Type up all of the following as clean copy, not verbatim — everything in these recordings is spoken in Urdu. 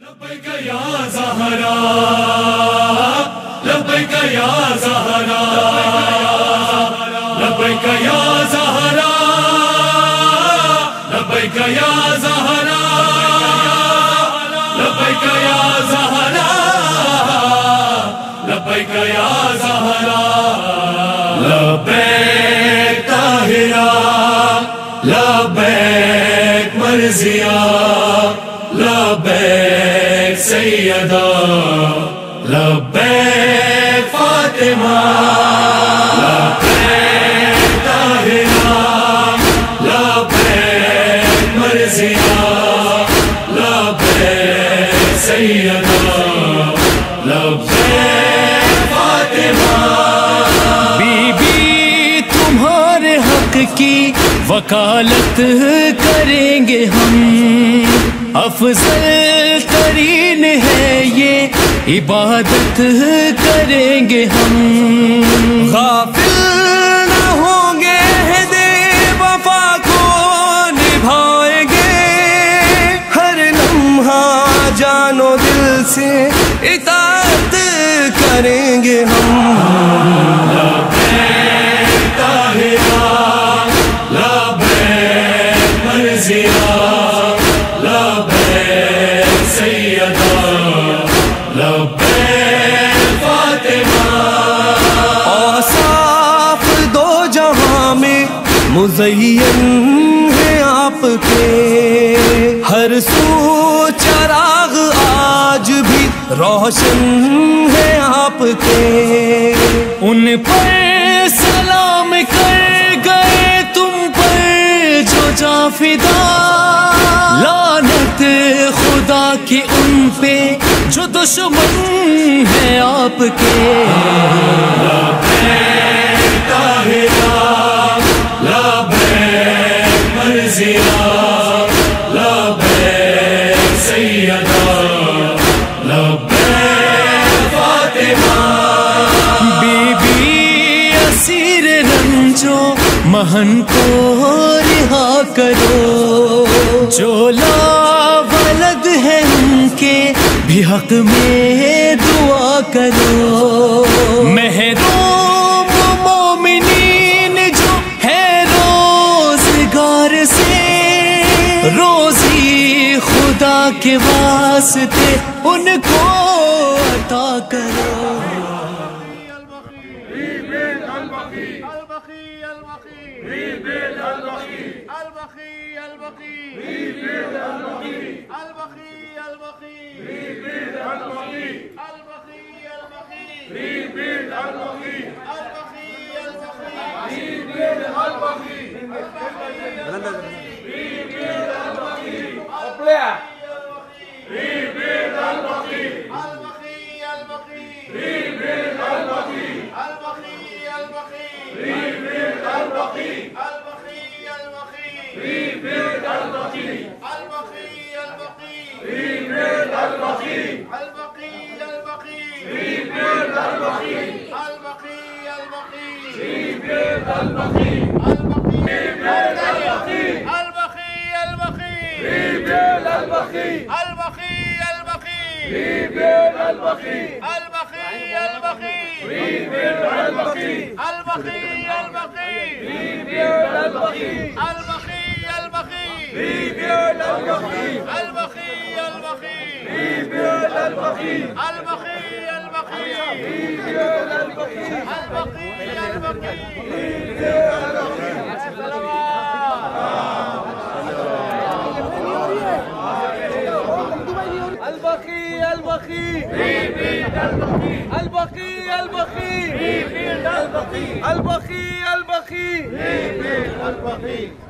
لبیک یا زہرا لبیک یا زہرا لبیک یا زہرا لبیک یا زہرا لبیک یا زہرا لبیک یا زہرا لبیک طاہرہ لبیک مرضیہ لبیک سیدہ لبیک فاطمہ لبیک طاہرہ لبیک مرضیہ لبیک سیدہ لبیک فاطمہ بی بی تمہارے حق کی وکالت کریں گے ہم، افضل ترین ہے یہ عبادت کریں گے ہم، غافل نہ ہوں گے عہد وفا کو نبھائیں گے، ہر لمحہ جان و دل سے اطاعت کریں گے ہم۔ لبیک طاہرہ لبیک مرضیہ لبیک سیدہ لبیک فاطمہ اوصاف دو جہاں میں مزین ہے آپ کے، ہر سو چراغ آج بھی روشن ہے آپ کے، ان پر سلام کر گئے تم پر جو جا فدا، لعنت خدا کی ان پہ جو دشمن ہے آپ کے۔ لبیک طاہرہ لبیک مرضیہ لبیک سیدہ لبیک فاطمہ بی بی اسیر رنجو مہن کو رہا کرو، جو لا ولد ہے ان کے بھی حق میں دعا کرو، محروم مومنین جو ہے روزگار سے، روزی خدا کے واسطے ان کو عطا کرو۔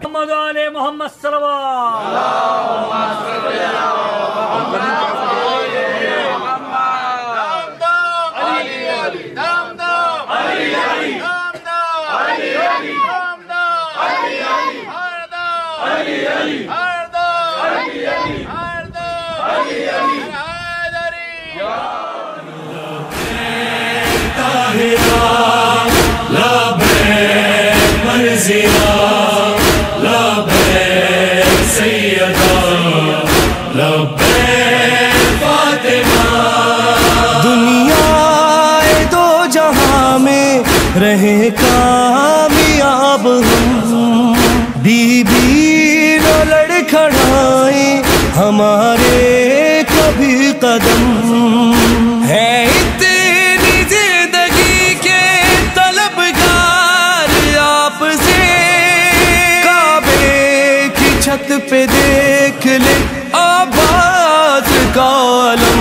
محمد علی محمد صلوات لبیک مرضیہ لبیک سیدہ لبیک رہیں کامیاب ہم، بی بی نہ لڑکھڑائیں ہمارے کبھی قدم، ہے اتنی زندگی کے طلبگار آپ سے، کعبے کی چھت پہ دیکھ لے آباد کا علم،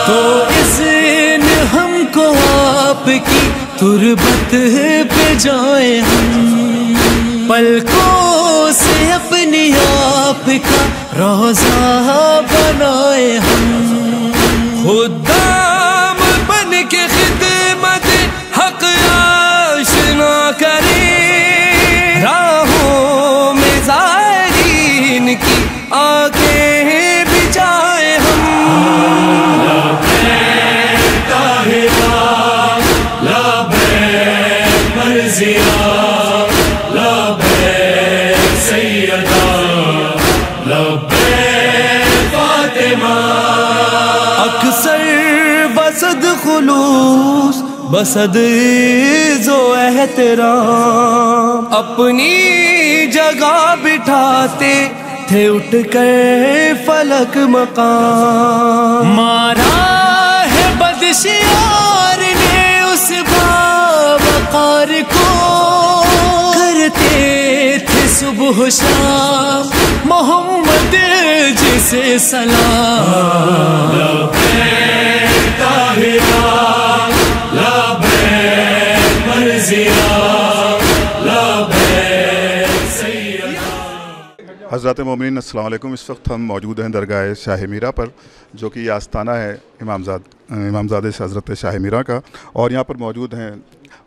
تو اس نے ہم کو آپ کی تربت پہ جائیں ہم، پلکوں سے اپنی آپ کا روضہ بنائے ہم، خدام بن کے خدمت حق آشنا کریں، راہوں میں زائرین کی آنکھیں بچھائے ہم، اکثر بسد خلوص بسد عز و احترام اپنی جگہ بٹھاتے تھے اٹھ کر فلک مقام، مارا ہے بدشیار نے اس باوقار کو، کرتے تھے صبح شام محمد جسے سلام، حضرات مومنین السلام علیکم۔ اس وقت ہم موجود ہیں درگاہ شاہ میرا پر، جو کہ یہ آستانہ ہے امامزادے حضرت شاہ میرا کا، اور یہاں پر موجود ہیں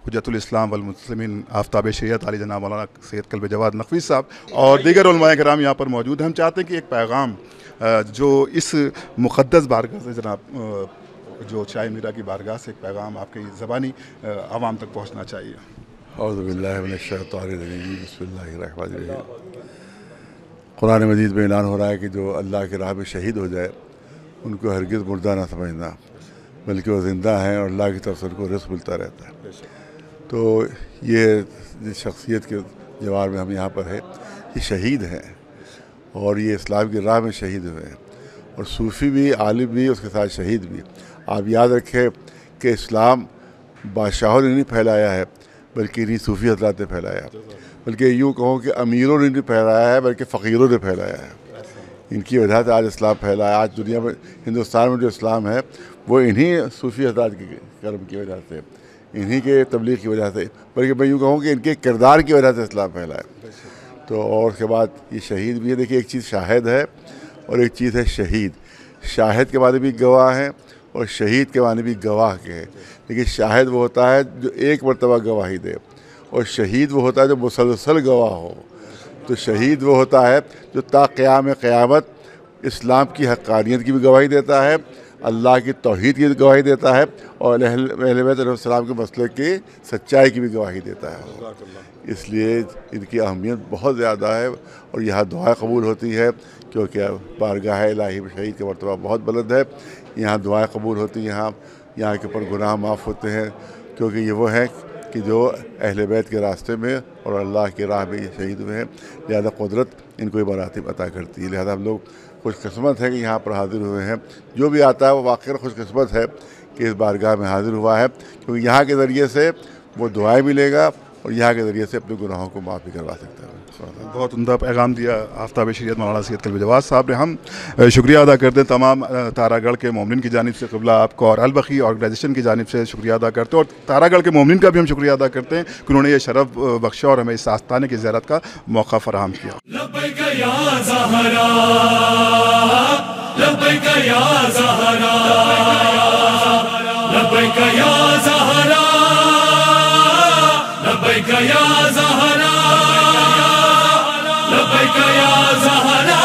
حجت الاسلام والمسلمین آفتاب شریعت علی جناب مولانا سید قلب جواد نقوی صاحب اور دیگر علماء کرام یہاں پر موجود ہیں۔ ہم چاہتے ہیں کہ ایک پیغام جو اس مقدس بارگاہ سے جناب جو شاہ میرا کی بارگاہ سے ایک پیغام آپ کی زبانی عوام تک پہنچنا چاہیے۔ اعوذ باللہ من الشیطان الرجیم، بسم اللہ الرحمن الرحیم۔ قرآن مجید میں اعلان ہو رہا ہے کہ جو اللہ کی راہ میں شہید ہو جائے ان کو ہرگز مردہ نہ سمجھنا، بلکہ وہ زندہ ہیں اور اللہ کی طرف سے ان کو رزق ملتا رہتا ہے۔ تو یہ جس شخصیت کے جوار میں ہم یہاں پر ہے، یہ شہید ہیں اور یہ اسلام کی راہ میں شہید ہوئے ہیں، اور صوفی بھی، عالم بھی، اس کے ساتھ شہید بھی۔ آپ یاد رکھیں کہ اسلام بادشاہوں نے نہیں پھیلایا ہے بلکہ انہیں صوفی حضرات نے پھیلایا، بلکہ یوں کہوں کہ امیروں نے نہیں پھیلایا ہے بلکہ فقیروں نے پھیلایا ہے۔ ان کی وجہ سے آج اسلام پھیلا ہے۔ آج دنیا میں، ہندوستان میں جو اسلام ہے وہ انہی صوفی حضرات کے کرم کی وجہ سے، انہی کے تبلیغ کی وجہ سے، بلکہ میں یوں کہوں کہ ان کے کردار کی وجہ سے اسلام پھیلا ہے۔ تو اور اس کے بعد یہ شہید بھی ہے۔ دیکھیے، ایک چیز شاہد ہے اور ایک چیز ہے شہید۔ شاہد کے معنی بھی گواہ ہیں اور شہید کے معنی بھی گواہ کے ہیں، لیکن شاہد وہ ہوتا ہے جو ایک مرتبہ گواہی دے، اور شہید وہ ہوتا ہے جو مسلسل گواہ ہو۔ تو شہید وہ ہوتا ہے جو تا قیام قیامت اسلام کی حقانیت کی بھی گواہی دیتا ہے، اللہ کی توحید کی گواہی دیتا ہے، اور اہل بیت علیہ السلام کے مسلک کی سچائی کی بھی گواہی دیتا ہے۔ اس لیے ان کی اہمیت بہت زیادہ ہے، اور یہاں دعائیں قبول ہوتی ہے کیونکہ بارگاہ الہی میں شہید کا مرتبہ بہت بلند ہے۔ یہاں دعائیں قبول ہوتی ہیں، یہاں کے اوپر گناہ معاف ہوتے ہیں، کیونکہ یہ وہ ہیں کہ جو اہل بیت کے راستے میں اور اللہ کی راہ میں یہ شہید ہوئے ہیں، لہذا قدرت ان کو یہ مراتب عطا کرتی ہے۔ لہذا ہم لوگ خوش قسمت ہیں کہ یہاں پر حاضر ہوئے ہیں۔ جو بھی آتا ہے وہ واقعی خوش قسمت ہے کہ اس بارگاہ میں حاضر ہوا ہے، کیونکہ یہاں کے ذریعے سے وہ دعائیں ملے گا اور یہاں کے ذریعے سے اپنے گناہوں کو معاف بھی کروا سکتا ہے۔ بہت عمدہ پیغام دیا آفتاب شریعت مولانا سید قلب جواد صاحب نے۔ ہم شکریہ ادا کرتے ہیں تمام تارا گڑھ کے مومنین کی جانب سے، قبلہ آپ کو اور البقی آرگنائزیشن کی جانب سے شکریہ ادا کرتے ہیں، اور تارا گڑھ کے مومنین کا بھی ہم شکریہ ادا کرتے ہیں کہ انہوں نے یہ شرف بخشا اور ہمیں اس آستانے کی زیارت کا موقع فراہم کیا۔ لبیک یا زہرا، لبیک یا زہرا، لبیک یا زہرا، لبیک یا زہرا، لبیک یا زہرا،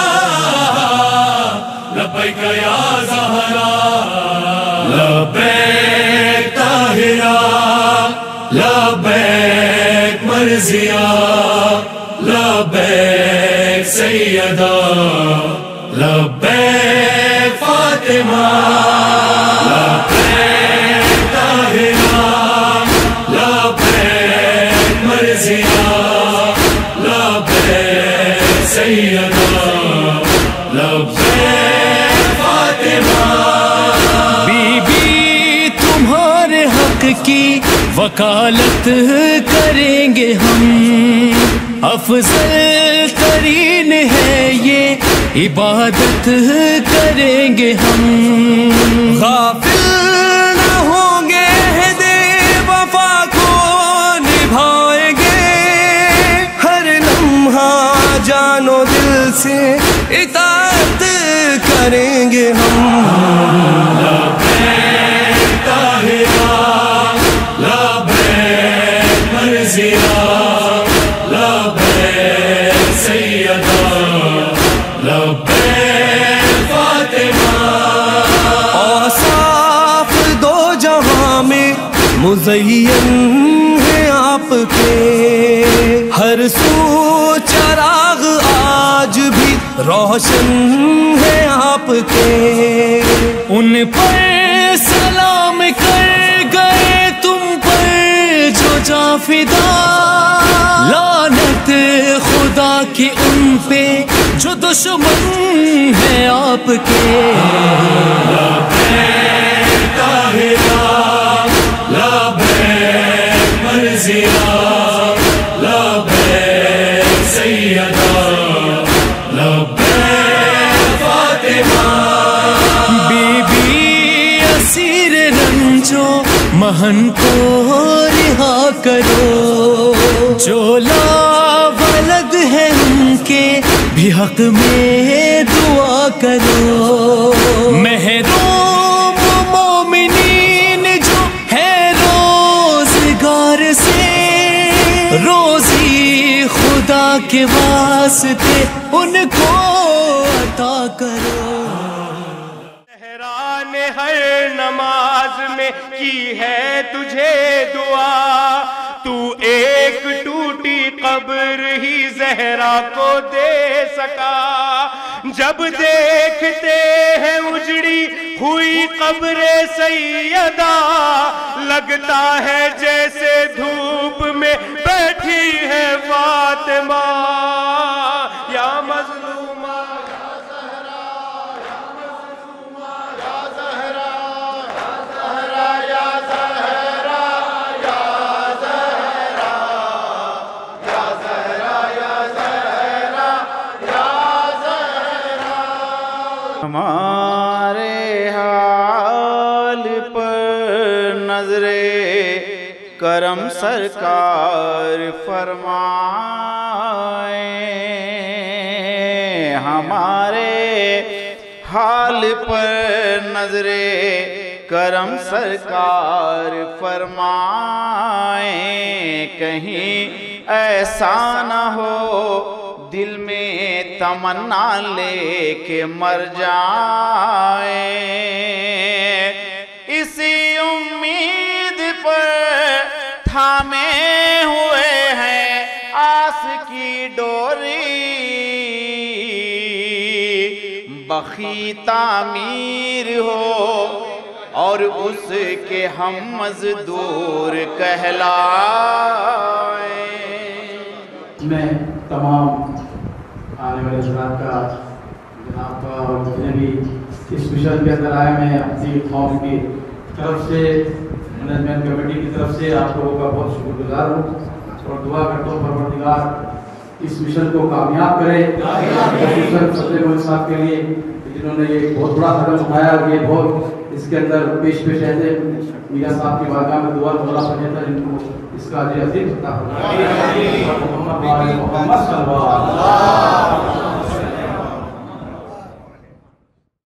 لبیک یا زہرا، لبیک طاہرہ، مرضیہ لبیک سیدہ لبیک فاطمہ لبیک طاہرہ لبیک مرضیہ لبیک سیدہ لبیک فاطمہ بی بی تمہارے حق کی وکالت کریں گے ہم، افضل ترین ہے یہ عبادت کریں گے ہم، غافل نہ ہوں گے عہد وفا کو نبھائیں گے، ہر لمحہ جان و دل سے اطاعت کریں گے ہم، لبیک طاہرہ لبیک مرضیہ لبیک سیدہ لبیک فاطمہ اوصاف دو جہاں میں مزین ہے آپ کے، ہر سو چراغ آج بھی روشن ہے آپ کے، ان پر سلام کر گئے تم پر جو جا فدا، لعنت خدا کی ان پہ جو دشمن ہے آپ کے، لبیک طاہرہ لبیک مرضیہ لبیک سیدہ لبیک فاطمہ بی بی اسیر رنجو مہن کو رہا کرو، جو لا ولد ہے ان کے بھی حق میں دعا کرو، محروم مومنین جو ہے روزگار سے، روزی خدا کے واسطے ان کو عطا کرو، زہرا نے ہر نماز میں کی ہے تجھے دعا، تو ایک ٹوٹی قبر ہی زہرا کو دے سکا، جب دیکھتے ہیں اجڑی ہوئی قبر سیدہ، لگتا ہے جیسے دھوپ میں بیٹھی ہے فاطمہ، یا مظلومہ ہمارے حال پر نظر کرم سرکار فرمائیں، ہمارے حال پر نظر کرم سرکار فرمائیں، کہیں ایسا نہ ہو دل میں تمنا لے کے مر جائیں، اسی امید پر تھامے ہوئے ہیں آس کی ڈوری، بخی تعمیر ہو اور اس کے ہم مزدور کہلائیں۔ میں تمام آنے والے حضرات کا، جناب کا اور جتنے بھی اس مشن کے اندر آئے، میں اپنی قوم کی طرف سے، مینجمنٹ کمیٹی کی طرف سے آپ لوگوں کا بہت شکر گزار ہوں اور دعا کرتا ہوں پروردگار اس مشن کو کامیاب کرے، خصوصاً صدر ملک صاحب کے لیے جنہوں نے یہ بہت بڑا قدم اٹھایا، اور یہ بہت اس کے اندر پیش رہتے میاں صاحب کی بارگاہ میں دعا مولا پڑھتا جن کو اس کا اجر عظیم عطا فرمائے۔ محمد صلی اللہ علیہ وسلم